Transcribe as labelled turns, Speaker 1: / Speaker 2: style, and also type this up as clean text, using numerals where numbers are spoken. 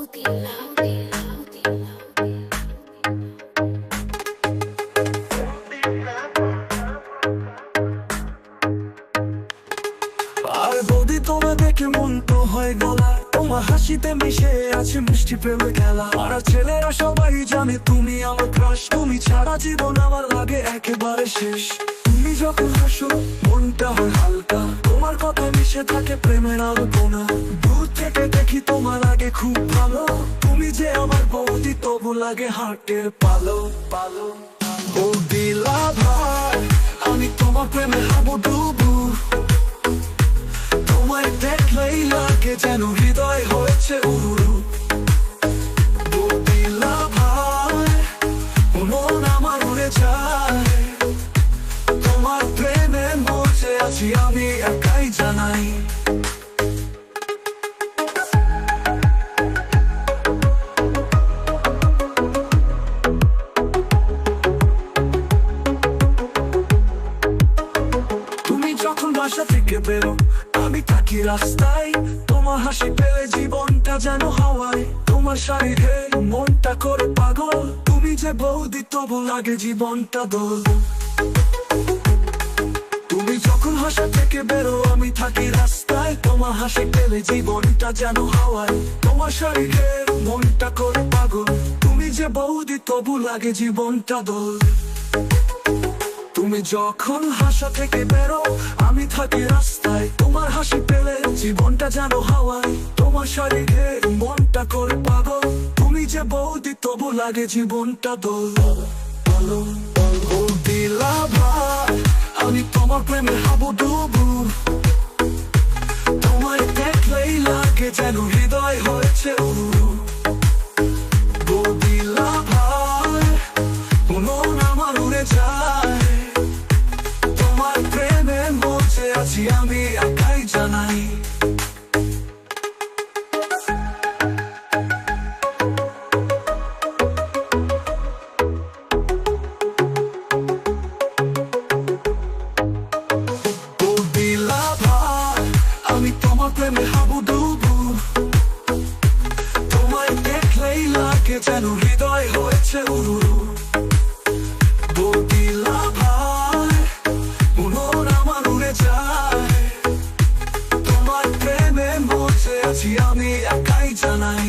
Speaker 1: আর বৌদি তোমায় দেখে মন তো হয় গলা, তোমার হাসিতে মিশে আছে মিষ্টি প্রেমের খেলা। আর ছেলেরা সবাই জানে তুমি আমার ক্রাশ, তুমি ছাড়া জীবন আমার লাগে একেবারে শেষ। তুমি যখন হাসো মনটা হয় হালকা, তোমার কথা মিশে থাকে প্রেমের আলপনা। দূর থেকে দেখি তোমার লাগে খুব ভালো, তুমি যে আমার বৌদি তবু লাগে হার্টের পালো পালো। ও দিলা ভাই আমি তোমার প্রেমে হাবুডুবু, তোমায় দেখলেই লাগে যেন হৃদয় হয়েছে উড়ু। ও দিলা ভাই মন আমার উড়ে যায়, তোমার প্রেমে মরতে আছি আমি একাই জানাই। তুমি যখন বাসা থেকে বেরো আমি থাকি রাস্তায়, তোমার হাসি পেলে জীবনটা যেন হাওয়ায়। তোমার শাড়িতে মনটা করে পাগল, তুমি যে বৌদি তবু লাগে জীবনটা দোল। তুমি যখন হাসা থেকে বেরো আমি থাকি রাস্তায়, তোমার হাসি পেলে জীবনটা যেন হাওয়ায়। তোমার শাড়িতে মনটা করে পাগল, তুমি যে বৌদি তবু লাগে জীবনটা দোল। তুমি যখন হাসা থেকে বেরো আমি থাকি রাস্তায়, তোমার হাসি পেলে জীবনটা যেন হাওয়ায়। তোমার শরীরে মনটা করে পাগল, তুমি যে বৌদি তবু লাগে জীবনটা দোল। ও দিলা ভাই আমি তোমার প্রেমে হাবুডুবু, তোমায় দেখলেই লাগে যেন হৃদয় হয়েছে উড়ু। ও দিলা ভাই মন আমার উড়ে যায়, তোমার প্রেমে মরতে আছি আমি একাই জানাই। ও দিলা ভাই আমি তোমার প্রেমে হাবুডুবু, তোমায় দেখলেই লাগে যেন হৃদয় হয়েছে উড়ু। ও দিলা ভাই মন আমার উড়ে যায়, তোমার প্রেমে মরতে আছি আমি একাই জানাই।